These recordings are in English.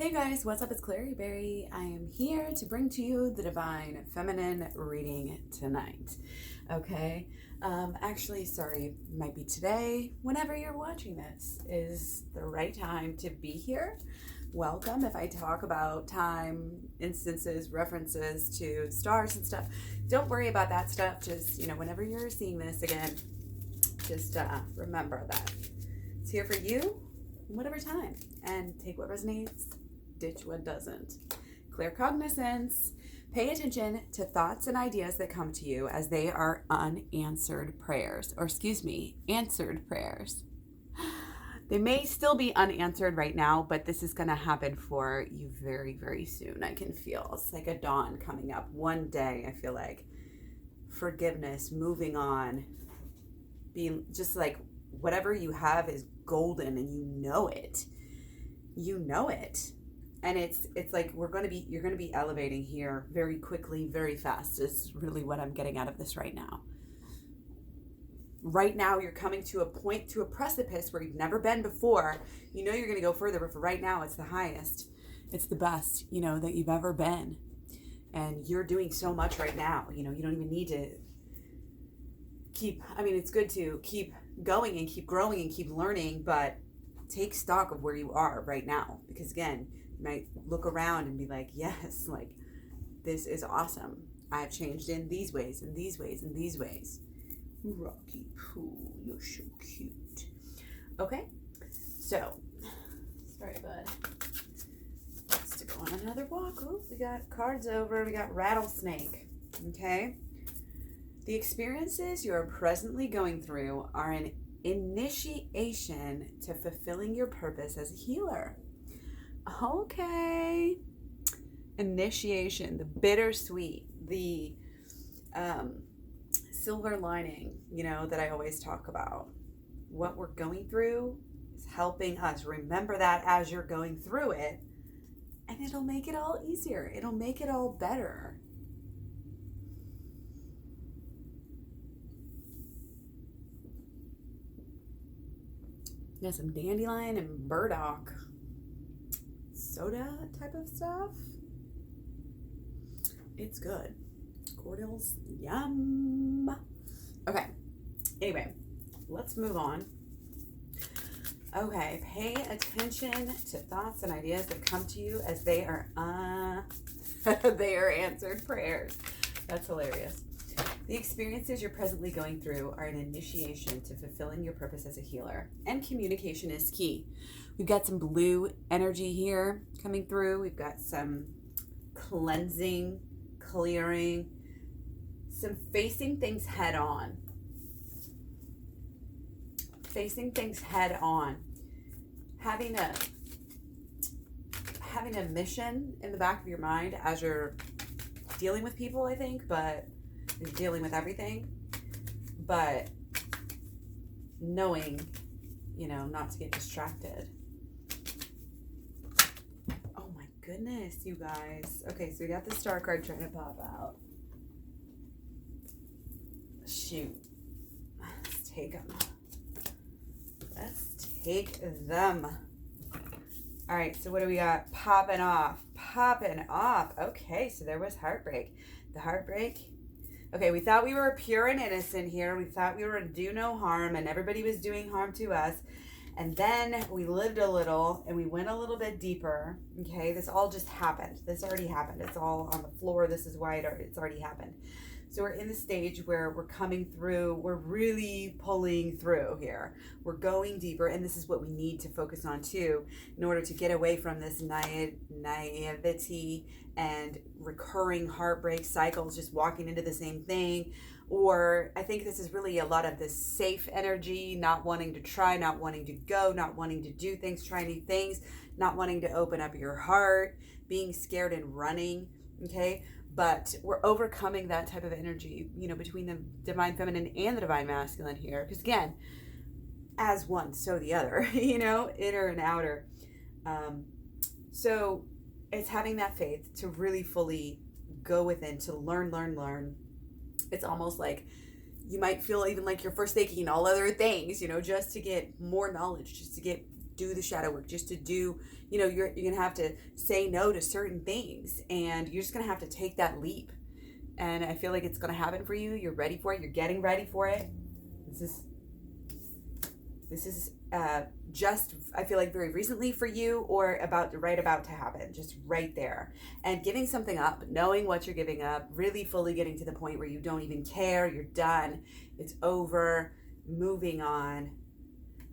Hey guys, what's up? It's Klairee Berry. I am here to bring to you the Divine Feminine reading tonight. Okay? Actually, sorry, might be today. Whenever you're watching this is the right time to be here. Welcome. If I talk about time, instances, references to stars and stuff, don't worry about that stuff. Just, whenever you're seeing this again, just remember that it's here for you, whatever time, and take what resonates, ditch what doesn't. Clear cognizance. Pay attention to thoughts and ideas that come to you as they are answered prayers. Answered prayers. They may still be unanswered right now, but this is going to happen for you very, very soon. I can feel it's like a dawn coming up. One day, I feel like forgiveness, moving on, being just like whatever you have is golden and you know it. You know it. And it's like you're going to be elevating here very quickly, very fast is really what I'm getting out of this right now. Right now, you're coming to a point, to a precipice where you've never been before. You know you're going to go further, but for right now, it's the highest. It's the best, that you've ever been. And you're doing so much right now. You don't even need to it's good to keep going and keep growing and keep learning, but take stock of where you are right now. Because again, you might look around and be like, yes, like this is awesome. I've changed in these ways, in these ways, in these ways. Rocky Poo, you're so cute. Okay, so, sorry bud. Let's go on another walk. Oh, we got cards over, we got rattlesnake, okay? The experiences you are presently going through are an initiation to fulfilling your purpose as a healer. Okay. Initiation, the bittersweet, the silver lining, that I always talk about. What we're going through is helping us. Remember that as you're going through it, and it'll make it all easier. It'll make it all better. Got some dandelion and burdock soda type of stuff. It's good. Cordials, yum. Okay, anyway, let's move on. Okay, pay attention to thoughts and ideas that come to you as they are they are answered prayers. That's hilarious. The experiences you're presently going through are an initiation to fulfilling your purpose as a healer, and communication is key. We've got some blue energy here coming through. We've got some cleansing, clearing, some facing things head on. Facing things head on. Having a mission in the back of your mind as you're dealing with people, I think, but you're dealing with everything, but knowing, not to get distracted. Oh my goodness, you guys. Okay, so we got the star card trying to pop out. Shoot. Let's take them. Let's take them. All right, so what do we got? Popping off. Okay, so there was heartbreak. The heartbreak. Okay, we thought we were pure and innocent here. We thought we were to do no harm and everybody was doing harm to us. And then we lived a little and we went a little bit deeper. Okay, this all just happened. This already happened. It's all on the floor. This is why it's already happened. So we're in the stage where we're coming through. We're really pulling through here. We're going deeper, and this is what we need to focus on too in order to get away from this naivety and recurring heartbreak cycles, just walking into the same thing. Or I think this is really a lot of this safe energy, not wanting to try, not wanting to go, not wanting to do things, try new things, not wanting to open up your heart, being scared and running, okay? But we're overcoming that type of energy, between the divine feminine and the divine masculine here. Because again, as one, so the other, inner and outer. So it's having that faith to really fully go within, to learn. It's almost like you might feel even like you're forsaking all other things, just to get more knowledge, just to get do the shadow work, just to do, you're going to have to say no to certain things, and you're just going to have to take that leap. And I feel like it's going to happen for you. You're ready for it. You're getting ready for it. This is just, I feel like, very recently for you, or about to happen, just right there. And giving something up, knowing what you're giving up, really fully getting to the point where you don't even care. You're done. It's over. Moving on.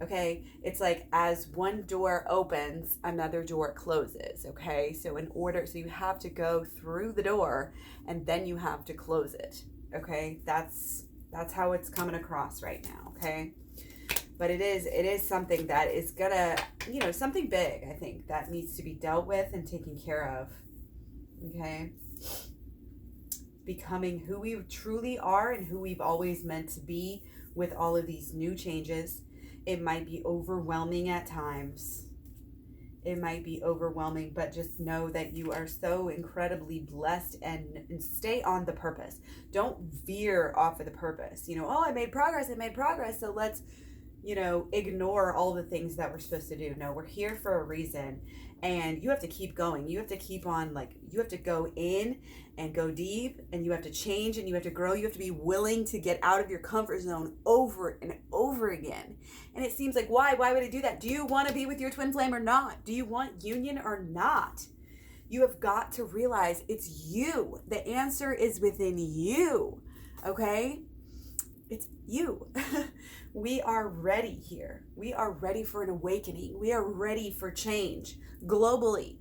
Okay, it's like as one door opens, another door closes. Okay, so you have to go through the door, and then you have to close it. Okay, that's how it's coming across right now. Okay, but it is something that is gonna, something big, I think, that needs to be dealt with and taken care of. Okay, becoming who we truly are and who we've always meant to be with all of these new changes. It might be overwhelming at times. It might be overwhelming, but just know that you are so incredibly blessed, and stay on the purpose. Don't veer off of the purpose. I made progress, so let's, ignore all the things that we're supposed to do. No, we're here for a reason, and you have to keep going. You have to keep on, you have to go in and go deep, and you have to change, and you have to grow. You have to be willing to get out of your comfort zone over and over again. And it seems like, why would I do that? Do you want to be with your twin flame or not? Do you want union or not? You have got to realize it's you. The answer is within you. Okay? It's you. We are ready here. We are ready for an awakening. We are ready for change globally.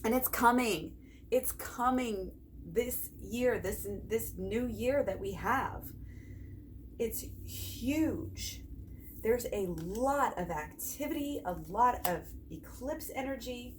And it's coming. It's coming this year, this new year that we have. It's huge. There's a lot of activity, a lot of eclipse energy,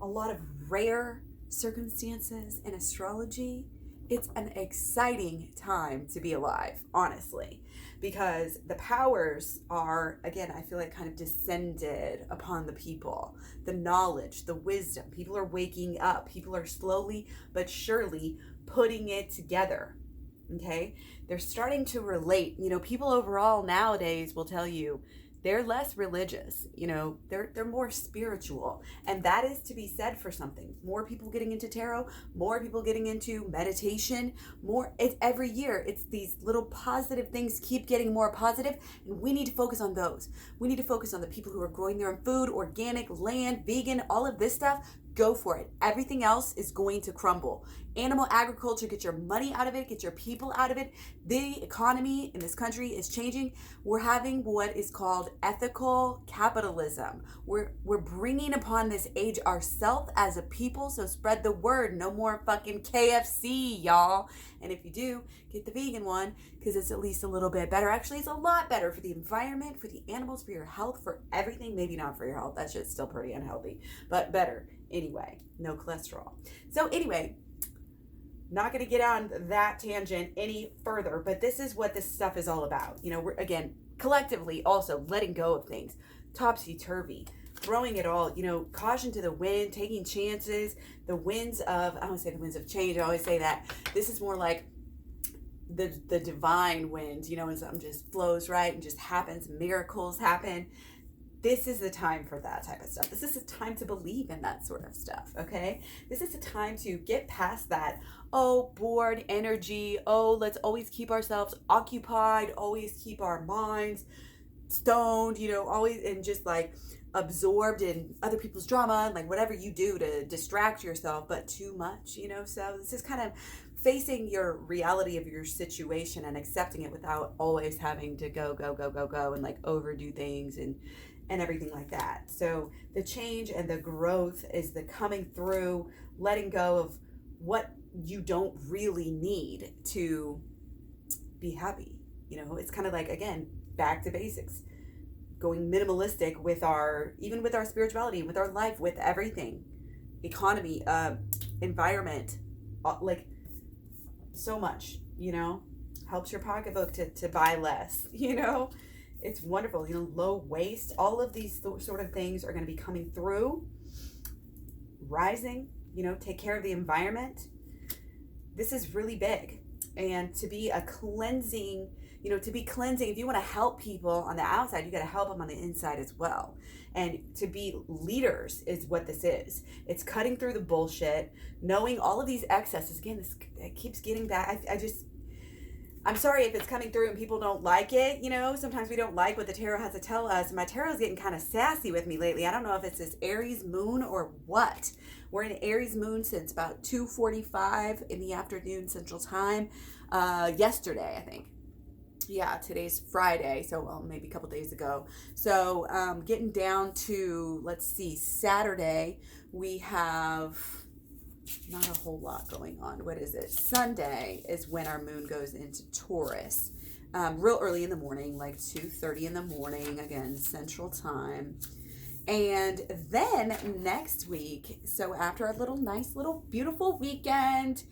a lot of rare circumstances in astrology. It's an exciting time to be alive, honestly, because the powers are, again, I feel like kind of descended upon the people. The knowledge, the wisdom, people are waking up. People are slowly but surely putting it together. Okay? They're starting to relate. People overall nowadays will tell you they're less religious, they're more spiritual. And that is to be said for something. More people getting into tarot, more people getting into meditation, it's every year. It's these little positive things keep getting more positive, and we need to focus on those. We need to focus on the people who are growing their own food, organic, land, vegan, all of this stuff. Go for it. Everything else is going to crumble. Animal agriculture, get your money out of it, get your people out of it. The economy in this country is changing. We're having what is called ethical capitalism. We're bringing upon this age ourselves as a people, so spread the word. No more fucking KFC, y'all. And if you do, get the vegan one, because it's at least a little bit better. Actually, it's a lot better for the environment, for the animals, for your health, for everything. Maybe not for your health. That shit's still pretty unhealthy, but better. Anyway, no cholesterol. So anyway, not going to get on that tangent any further, but this is what this stuff is all about. We're, again, collectively also letting go of things, topsy-turvy, throwing it all, caution to the wind, taking chances, the winds of, I don't say the winds of change, I always say that. This is more like the divine wind, and something just flows right and just happens, miracles happen. This is the time for that type of stuff. This is a time to believe in that sort of stuff, okay? This is a time to get past that, bored energy, let's always keep ourselves occupied, always keep our minds stoned, always, and just absorbed in other people's drama, and whatever you do to distract yourself, but too much, so this is kind of facing your reality of your situation and accepting it without always having to go and overdo things and everything like that. So the change and the growth is the coming through, letting go of what you don't really need to be happy. It's kind of again, back to basics, going minimalistic with even with our spirituality, with our life, with everything, economy, environment, so much, helps your pocketbook to buy less, It's wonderful, low waste. All of these sort of things are going to be coming through, rising, take care of the environment. This is really big. And to be a cleansing, to be cleansing. If you want to help people on the outside, you got to help them on the inside as well. And to be leaders is what this is. It's cutting through the bullshit, knowing all of these excesses. Again, it keeps getting back. I'm sorry if it's coming through and people don't like it. Sometimes we don't like what the tarot has to tell us. My tarot is getting kind of sassy with me lately. I don't know if it's this Aries moon or what. We're in Aries moon since about 2:45 in the afternoon Central Time. Yesterday, I think. Yeah, today's Friday, so maybe a couple days ago. So getting down to, let's see, Saturday, we have not a whole lot going on. What is it? Sunday is when our moon goes into Taurus. Real early in the morning, like 2:30 in the morning, again, Central Time. And then next week, so after our nice little beautiful weekend,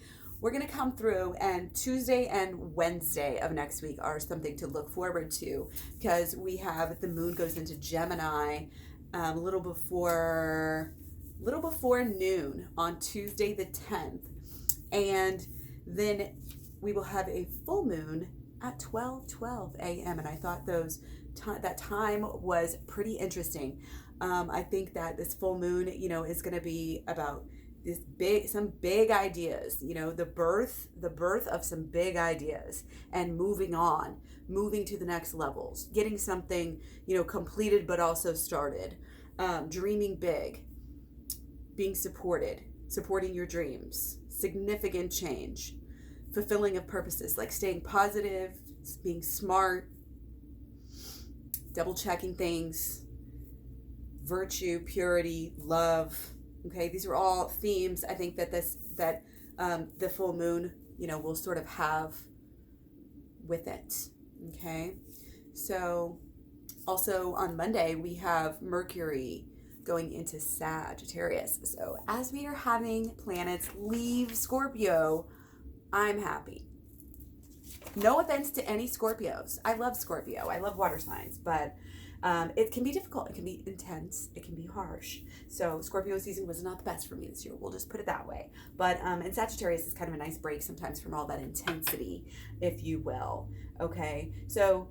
we're going to come through, and Tuesday and Wednesday of next week are something to look forward to, because we have the moon goes into Gemini a little before noon on Tuesday the 10th. And then we will have a full moon at 12:12 a.m. And I thought that time was pretty interesting. I think that this full moon, is going to be about some big ideas, the birth of some big ideas, and moving to the next levels, getting something, completed, but also started, dreaming big, being supporting your dreams, significant change, fulfilling of purposes, like staying positive, being smart, double checking things, virtue, purity, love. Okay, these are all themes I think that the full moon, will sort of have with it. Okay, so also on Monday we have Mercury going into Sagittarius. So as we are having planets leave Scorpio, I'm happy. No offense to any Scorpios. I love Scorpio. I love water signs, but it can be difficult. It can be intense. It can be harsh. So Scorpio season was not the best for me this year. We'll just put it that way. But and Sagittarius is kind of a nice break sometimes from all that intensity, if you will. Okay. So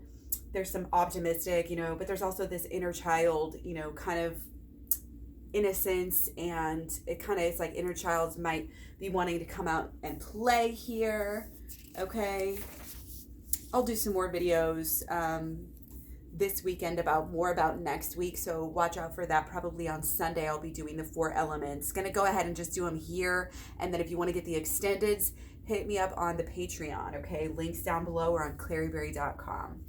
there's some optimistic, but there's also this inner child, kind of innocence, and it's like inner childs might be wanting to come out and play here. Okay. I'll do some more videos this weekend more about next week, so watch out for that. Probably on Sunday I'll be doing the 4 elements. Gonna go ahead and just do them here, and then if you want to get the extendeds, hit me up on the Patreon. Okay, links down below or on claireeberry.com.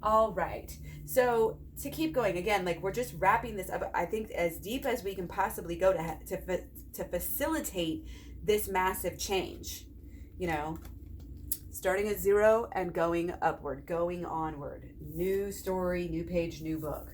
All right, so to keep going, again, like we're just wrapping this up, I think, as deep as we can possibly go to facilitate this massive change, starting at 0 and going upward, going onward. New story, new page, new book.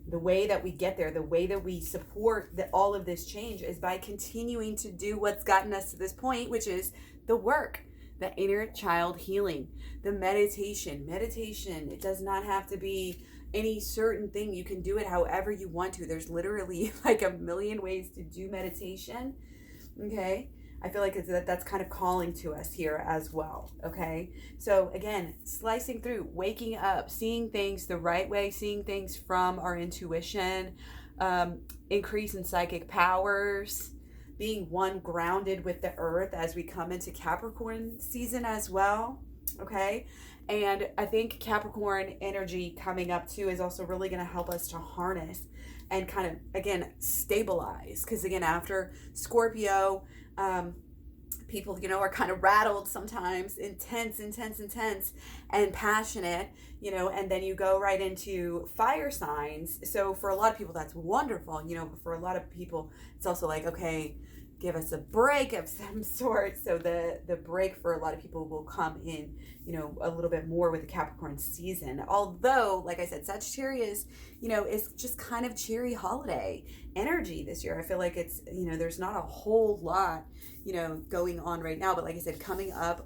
The way that we get there, the way that we support all of this change, is by continuing to do what's gotten us to this point, which is the work, the inner child healing, the meditation. It does not have to be any certain thing. You can do it however you want to. There's literally like a million ways to do meditation. Okay. I feel like that's kind of calling to us here as well. Okay. So again, slicing through, waking up, seeing things the right way, seeing things from our intuition, increase in psychic powers, being grounded with the earth as we come into Capricorn season as well. Okay. And I think Capricorn energy coming up too is also really going to help us to harness and kind of, again, stabilize. Because again, after Scorpio, people, are kind of rattled sometimes, intense and passionate, and then you go right into fire signs. So for a lot of people, that's wonderful, but for a lot of people, it's also like, okay, give us a break of some sort. So the break for a lot of people will come in, a little bit more with the Capricorn season. Although, like I said, Sagittarius, is just kind of cheery holiday energy this year. I feel like it's, there's not a whole lot, going on right now. But like I said, coming up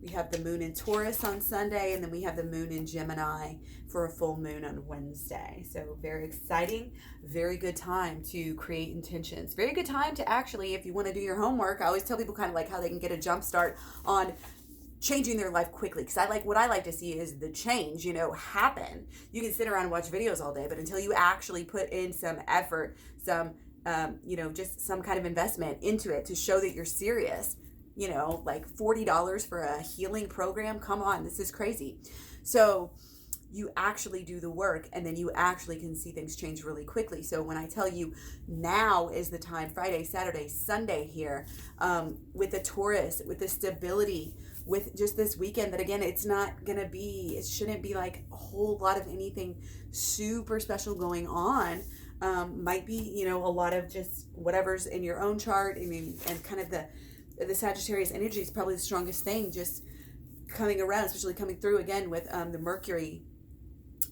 we have the moon in Taurus on Sunday, and then we have the moon in Gemini for a full moon on Wednesday. So very exciting, very good time to create intentions. Very good time to actually, if you want to do your homework, I always tell people kind of like how they can get a jump start on changing their life quickly. Because what I like to see is the change, happen. You can sit around and watch videos all day, but until you actually put in some effort, some, just some kind of investment into it to show that you're serious, like $40 for a healing program. Come on, this is crazy. So you actually do the work, and then you actually can see things change really quickly. So when I tell you now is the time, Friday, Saturday, Sunday here, with the Taurus, with the stability, with just this weekend, that again, it shouldn't be like a whole lot of anything super special going on. Might be, a lot of just whatever's in your own chart. I mean, and kind of the Sagittarius energy is probably the strongest thing just coming around, especially coming through again with the Mercury.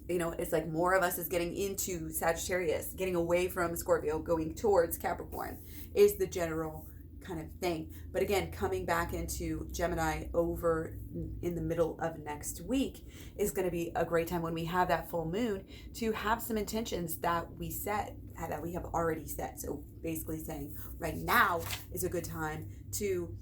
It's like more of us is getting into Sagittarius, getting away from Scorpio, going towards Capricorn is the general kind of thing. But again, coming back into Gemini over in the middle of next week is going to be a great time when we have that full moon to have some intentions that we have already set. So basically saying right now is a good time to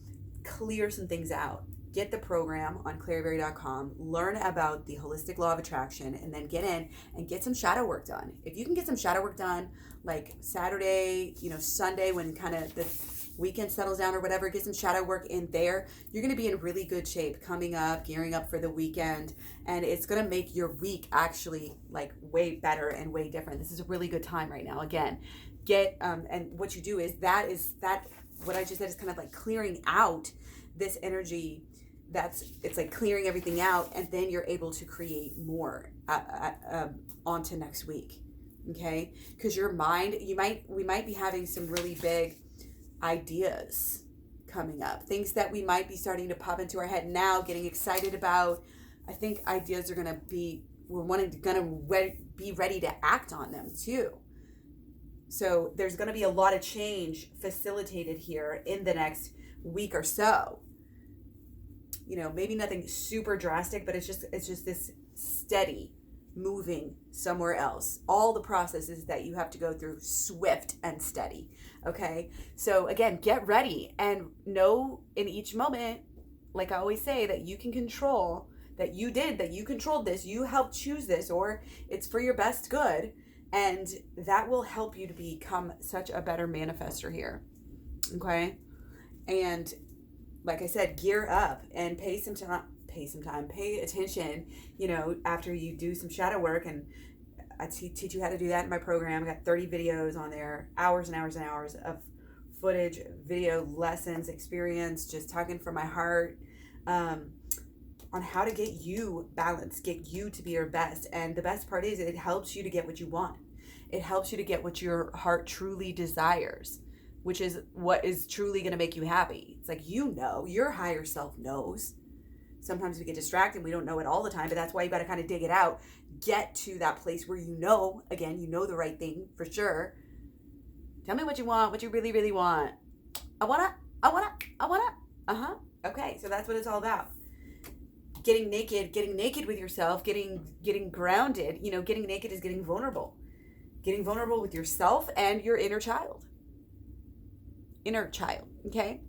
clear some things out. Get the program on KlaireeBerry.com, learn about the holistic law of attraction, and then get in and get some shadow work done. If you can get some shadow work done, like Saturday, Sunday, when kind of the weekend settles down or whatever, get some shadow work in there, you're going to be in really good shape coming up, gearing up for the weekend, and it's going to make your week actually like way better and way different. This is a really good time right now. Again, and what you do is what I just said is kind of like clearing out this energy. It's like clearing everything out, and then you're able to create more onto next week. Okay, because your mind, we might be having some really big ideas coming up, things that we might be starting to pop into our head now, getting excited about. I think ideas are gonna be ready to act on them too. So there's gonna be a lot of change facilitated here in the next week or so. Maybe nothing super drastic, but it's just this steady moving somewhere else. All the processes that you have to go through, swift and steady. Okay. So again, get ready and know in each moment, like I always say, that you can control, that you controlled this, you helped choose this, or it's for your best good. And that will help you to become such a better manifester here. Okay. And like I said, gear up and pay attention, after you do some shadow work. And I teach you how to do that in my program. I got 30 videos on there, hours and hours and hours of footage, video lessons, experience, just talking from my heart, on how to get you balanced, get you to be your best. And the best part is it helps you to get what you want. It helps you to get what your heart truly desires, which is what is truly going to make you happy. It's like, your higher self knows. Sometimes we get distracted and we don't know it all the time, but that's why you got to kind of dig it out. Get to that place where again, the right thing for sure. Tell me what you want, what you really, really want. I wanna. Okay, so that's what it's all about. Getting naked with yourself, getting grounded. Getting naked is getting vulnerable. Getting vulnerable with yourself and your inner child. Okay?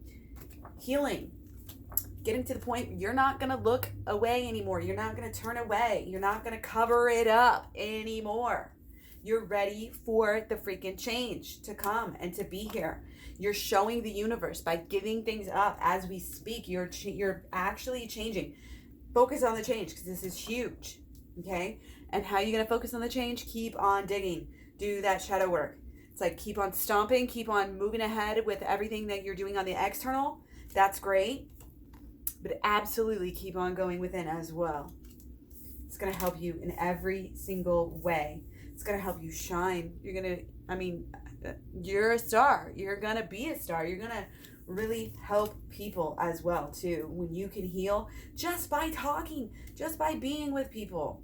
Healing. Getting to the point you're not going to look away anymore. You're not going to turn away. You're not going to cover it up anymore. You're ready for the freaking change to come and to be here. You're showing the universe by giving things up as we speak. You're actually changing. Focus on the change, because this is huge. Okay? And how are you going to focus on the change? Keep on digging. Do that shadow work. It's like keep on stomping, keep on moving ahead with everything that you're doing on the external. That's great. But absolutely keep on going within as well. It's going to help you in every single way. It's going to help you shine. You're a star. You're going to be a star. You're going to really help people as well too. When you can heal just by talking, just by being with people,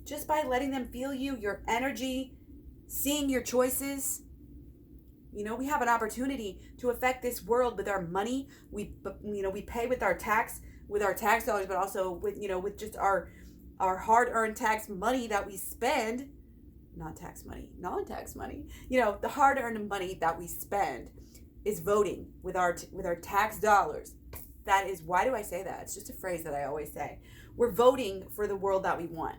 just by letting them feel you, your energy, seeing your choices. We have an opportunity to affect this world with our money. We pay with our tax dollars, but also with just our hard-earned tax money that we spend. Non-tax money. The hard-earned money that we spend is voting with our tax dollars. why do I say that? It's just a phrase that I always say. We're voting for the world that we want.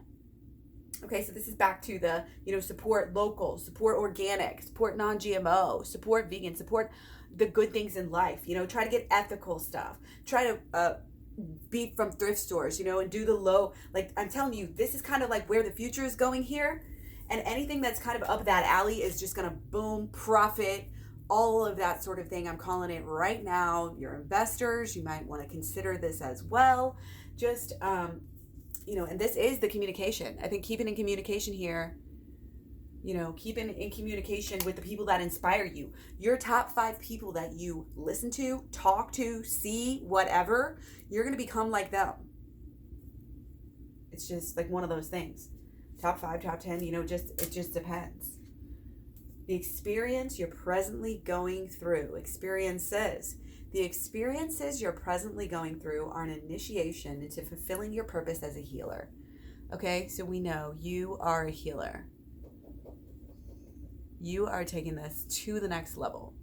Okay, so this is back to the, support local, support organic, support non-GMO, support vegan, support the good things in life, try to get ethical stuff, try to be from thrift stores, and do the low, like I'm telling you, this is kind of like where the future is going here. And anything that's kind of up that alley is just going to boom, profit, all of that sort of thing. I'm calling it right now. Your investors, you might want to consider this as well. Just, and this is the communication. I think keeping in communication here, keeping in communication with the people that inspire you. Your top 5 people that you listen to, talk to, see, whatever, you're going to become like them. It's just like one of those things. Top 5, top 10, it just depends. The experience you're presently going through, the experiences you're presently going through are an initiation into fulfilling your purpose as a healer. Okay, so we know you are a healer. You are taking this to the next level.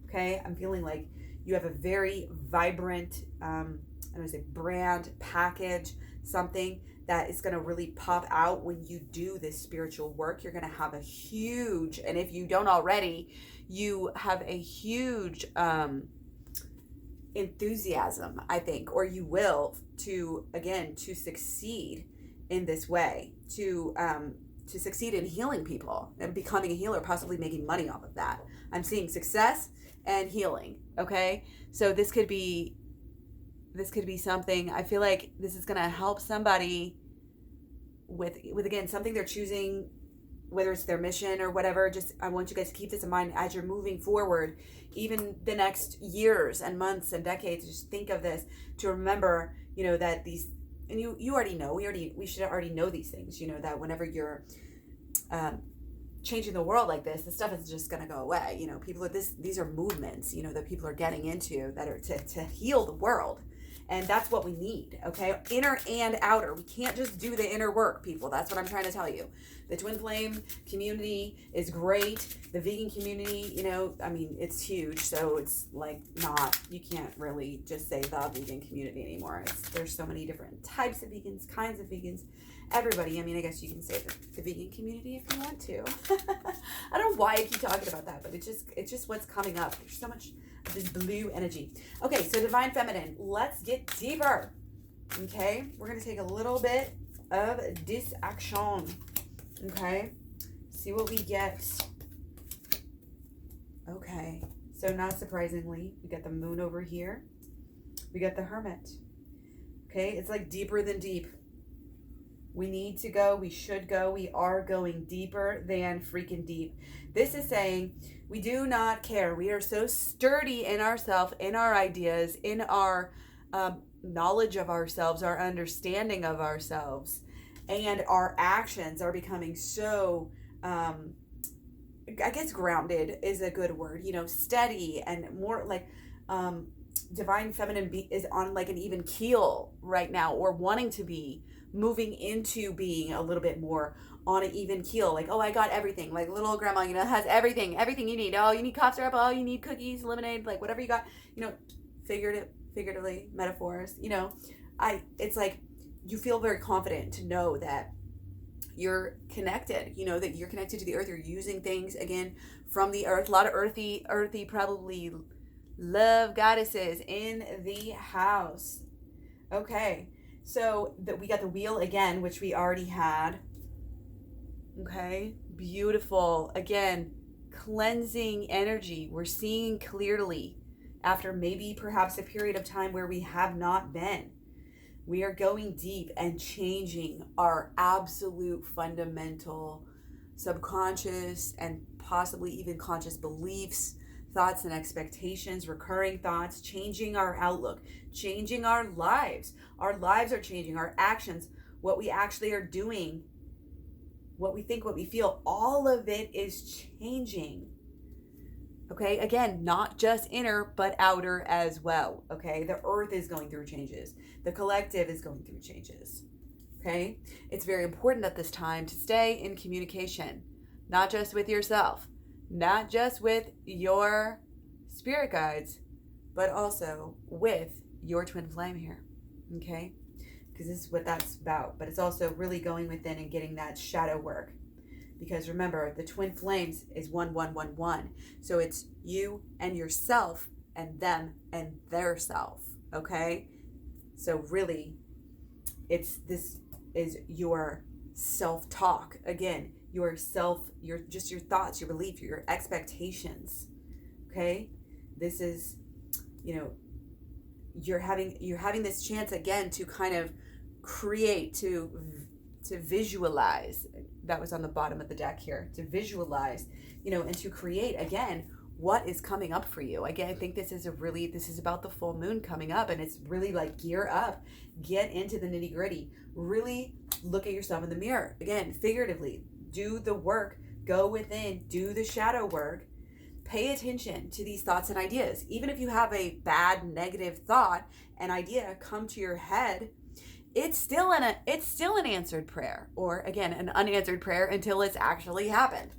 Okay, I'm feeling like you have a very vibrant, brand, package, something that is going to really pop out when you do this spiritual work. You're going to have a huge, and if you don't already, you have a huge enthusiasm, I think, or you will, to succeed in this way, to succeed in healing people and becoming a healer, possibly making money off of that. I'm seeing success and healing. Okay, so this could be something. I feel like this is going to help somebody with again, something they're choosing, whether it's their mission or whatever. Just, I want you guys to keep this in mind as you're moving forward, even the next years and months and decades. Just think of this, to remember, that these, and you already know, we should already know these things, that whenever you're changing the world like this, the stuff is just going to go away. People are these are movements, that people are getting into that are to heal the world. And that's what we need, okay? Inner and outer. We can't just do the inner work, people. That's what I'm trying to tell you. The Twin Flame community is great. The vegan community, it's huge. So it's like you can't really just say the vegan community anymore. There's so many different types of vegans, kinds of vegans, everybody. I guess you can say the vegan community if you want to. I don't know why I keep talking about that, but it's just what's coming up. There's so much of this blue energy. Okay, so Divine Feminine, let's get deeper. Okay, we're going to take a little bit of this action. Okay, see what we get. Okay, so not surprisingly, we got the Moon over here. We got the Hermit. Okay, it's like deeper than deep. We need to go, we should go, we are going deeper than freaking deep. This is saying we do not care. We are so sturdy in ourselves, in our ideas, in our knowledge of ourselves, our understanding of ourselves, and our actions are becoming so, I guess grounded is a good word, steady and more like, Divine Feminine is on like an even keel right now, or wanting to be, moving into being a little bit more on an even keel. Like, oh, I got everything. Like little old grandma, has everything you need. Oh, you need cough syrup. Oh, you need cookies, lemonade, like whatever you got, figuratively, metaphors, it's like you feel very confident to know that you're connected, that you're connected to the earth. You're using things again from the earth. A lot of earthy, probably love goddesses in the house. Okay. So we got the Wheel again, which we already had. Okay, beautiful. Again, cleansing energy. We're seeing clearly after maybe perhaps a period of time where we have not been. We are going deep and changing our absolute fundamental subconscious and possibly even conscious beliefs, thoughts and expectations, recurring thoughts, changing our outlook, changing our lives. Our lives are changing, our actions, what we actually are doing, what we think, what we feel, all of it is changing. Okay, again, not just inner, but outer as well. Okay, the earth is going through changes. The collective is going through changes. Okay, it's very important at this time to stay in communication, not just with yourself, not just with your spirit guides, but also with your twin flame here, okay? Because this is what that's about. But it's also really going within and getting that shadow work. Because remember, the twin flames is 1, 1, 1, 1. So it's you and yourself and them and their self, okay? So really, this is your self-talk. Again, your thoughts, your belief, your expectations, okay? This is, you're having this chance again to kind of create, to visualize. That was on the bottom of the deck here, to visualize, and to create again what is coming up for you. Again, I think this is about the full moon coming up, and it's really like gear up, get into the nitty gritty, really look at yourself in the mirror. Again, figuratively, do the work, go within, do the shadow work, pay attention to these thoughts and ideas. Even if you have a bad, negative thought and idea come to your head, it's still an answered prayer, or again, an unanswered prayer until it's actually happened.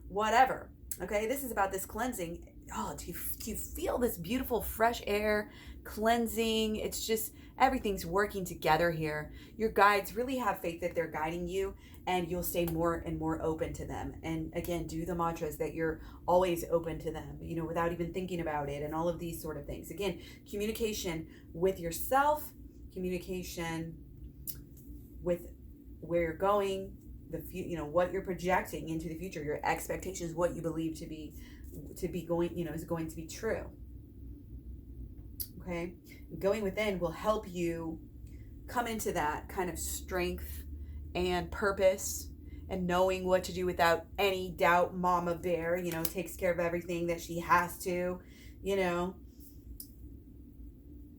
Whatever. Okay, this is about this cleansing. Oh, do you feel this beautiful fresh air cleansing? It's just everything's working together here. Your guides, really have faith that they're guiding you, and you'll stay more and more open to them. And again, do the mantras that you're always open to them, without even thinking about it, and all of these sort of things. Again, communication with yourself, communication with where you're going, what you're projecting into the future, your expectations, what you believe to be going, is going to be true. Okay, going within will help you come into that kind of strength and purpose, and knowing what to do without any doubt. Mama bear, takes care of everything that she has to,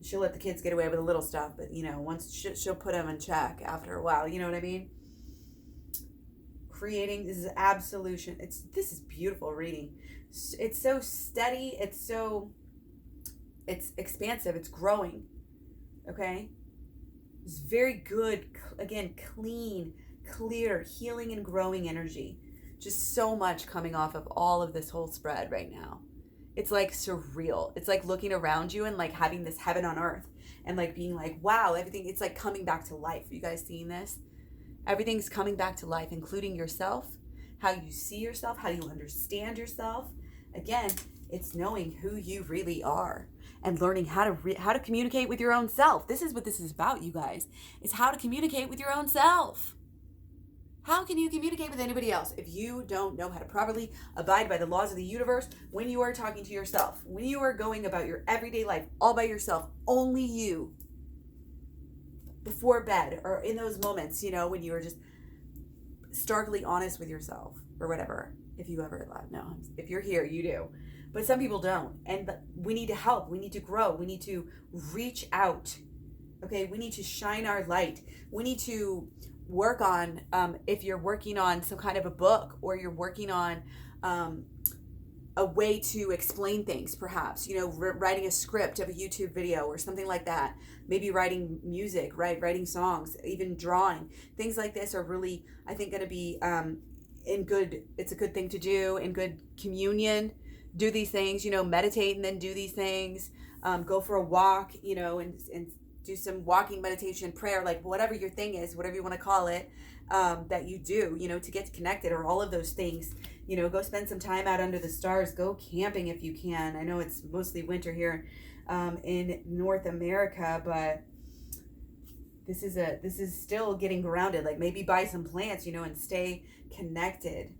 she'll let the kids get away with the little stuff, but once she'll put them in check after a while. You know what I mean? Creating, this is absolution. This is beautiful reading. It's so steady. It's expansive. It's growing. Okay. It's very good. Again, clean, clear, healing and growing energy. Just so much coming off of all of this whole spread right now. It's like surreal. It's like looking around you and like having this heaven on earth, and like being like, wow, everything, it's like coming back to life. You guys seeing this? Everything's coming back to life, including yourself, how you see yourself, how you understand yourself. Again, it's knowing who you really are and learning how to communicate with your own self. This is what this is about, you guys. It's how to communicate with your own self. How can you communicate with anybody else if you don't know how to properly abide by the laws of the universe when you are talking to yourself, when you are going about your everyday life all by yourself, only you, before bed, or in those moments, when you are just starkly honest with yourself, or whatever. If you ever no, if you're here, you do. But some people don't. But we need to help. We need to grow. We need to reach out. Okay, we need to shine our light. We need to work on, if you're working on some kind of a book, or you're working on a way to explain things, perhaps, writing a script of a YouTube video or something like that, maybe writing music, right? Writing songs, even drawing, things like this are really, I think, going to be it's a good thing to do in good communion. Do these things, meditate and then do these things, go for a walk, and do some walking meditation, prayer, like whatever your thing is, whatever you want to call it, that you do, to get connected, or all of those things. Go spend some time out under the stars, go camping if you can. I know it's mostly winter here in North America, but this is still getting grounded. Like maybe buy some plants, and stay connected.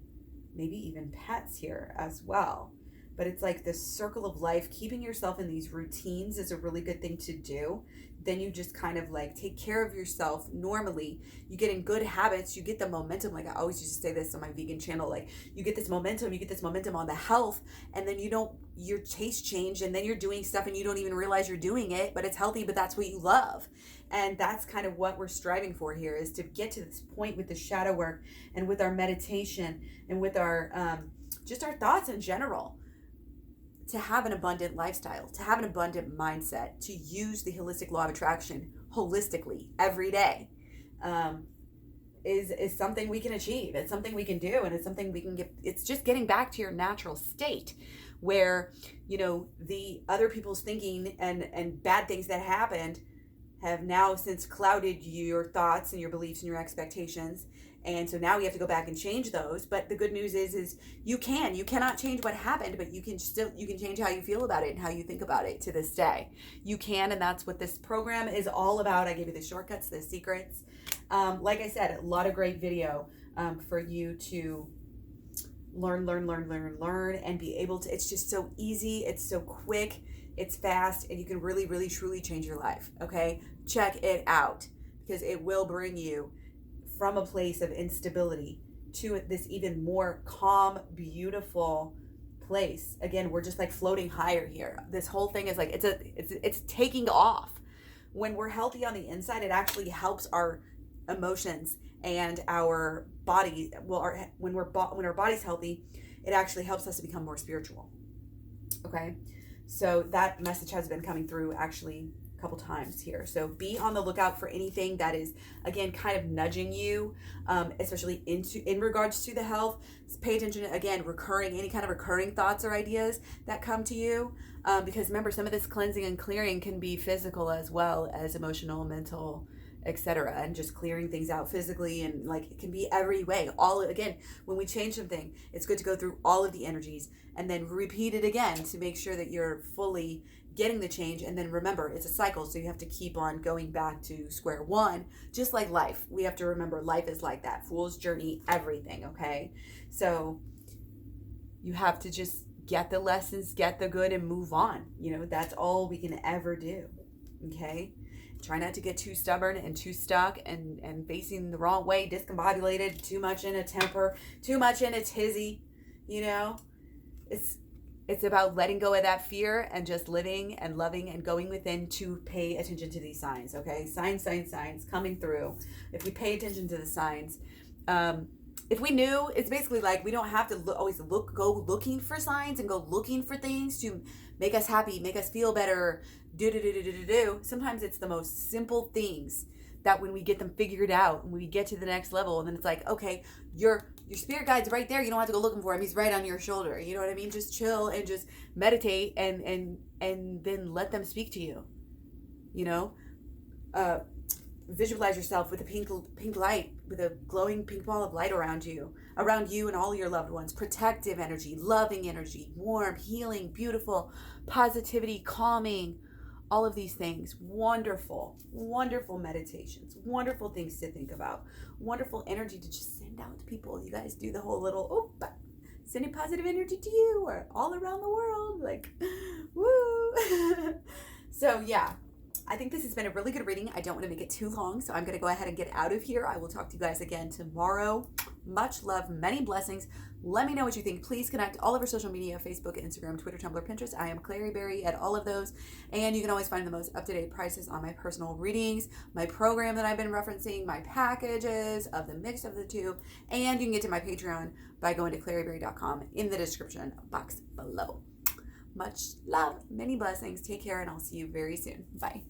Maybe even pets here as well. But it's like this circle of life, keeping yourself in these routines is a really good thing to do. Then you just kind of like take care of yourself normally. You get in good habits, you get the momentum. Like I always used to say this on my vegan channel, like you get this momentum on the health, and then your taste change, and then you're doing stuff and you don't even realize you're doing it, but it's healthy, but that's what you love. And that's kind of what we're striving for here, is to get to this point with the shadow work and with our meditation and with our just our thoughts in general, to have an abundant lifestyle, to have an abundant mindset, to use the holistic law of attraction holistically every day. is something we can achieve. It's something we can do, and it's something we can get. It's just getting back to your natural state where, the other people's thinking and bad things that happened have now since clouded your thoughts and your beliefs and your expectations. And so now we have to go back and change those. But the good news is you cannot change what happened, but you can change how you feel about it and how you think about it to this day. You can, and that's what this program is all about. I gave you the shortcuts, the secrets. Like I said, a lot of great video for you to learn, and be able to. It's just so easy. It's so quick. It's fast, and you can really, really, truly change your life. Okay, check it out, because it will bring you from a place of instability to this even more calm, beautiful place. Again, we're just like floating higher here. This whole thing is like it's taking off. When we're healthy on the inside, it actually helps our emotions and our body. Well, when our body's healthy, it actually helps us to become more spiritual. Okay, so that message has been coming through actually a couple times here. So be on the lookout for anything that is, again, kind of nudging you, especially in regards to the health. Pay attention to, again, any kind of recurring thoughts or ideas that come to you, because remember, some of this cleansing and clearing can be physical as well as emotional, mental, etc., and just clearing things out physically, and like it can be every way. Again, when we change something, it's good to go through all of the energies and then repeat it again to make sure that you're fully getting the change. And then remember, it's a cycle, so you have to keep on going back to square one, just like life. We have to remember life is like that fool's journey, everything. Okay, so you have to just get the lessons, get the good, and move on. That's all we can ever do. Okay, try not to get too stubborn and too stuck and facing the wrong way, discombobulated, too much in a temper, too much in a tizzy. It's about letting go of that fear and just living and loving and going within to pay attention to these signs. Okay, signs coming through. If we pay attention to the signs, if we knew, it's basically like we don't have to always go looking for signs and go looking for things to make us happy, make us feel better. Sometimes it's the most simple things that when we get them figured out, when we get to the next level, and then it's like, okay, your spirit guide's right there. You don't have to go looking for him. He's right on your shoulder. You know what I mean? Just chill and just meditate and then let them speak to you. Visualize yourself with a pink light, with a glowing pink ball of light around you and all your loved ones. Protective energy, loving energy, warm, healing, beautiful, positivity, calming, all of these things. Wonderful, wonderful meditations, wonderful things to think about, wonderful energy to just send out to people. You guys do the whole little, sending positive energy to you or all around the world, like, woo. So yeah, I think this has been a really good reading. I don't want to make it too long, so I'm going to go ahead and get out of here. I will talk to you guys again tomorrow. Much love, many blessings. Let me know what you think. Please connect all over social media, Facebook, Instagram, Twitter, Tumblr, Pinterest. I am Klairee Berry at all of those. And you can always find the most up-to-date prices on my personal readings, my program that I've been referencing, my packages of the mix of the two. And you can get to my Patreon by going to klaireeberry.com in the description box below. Much love, many blessings. Take care, and I'll see you very soon. Bye.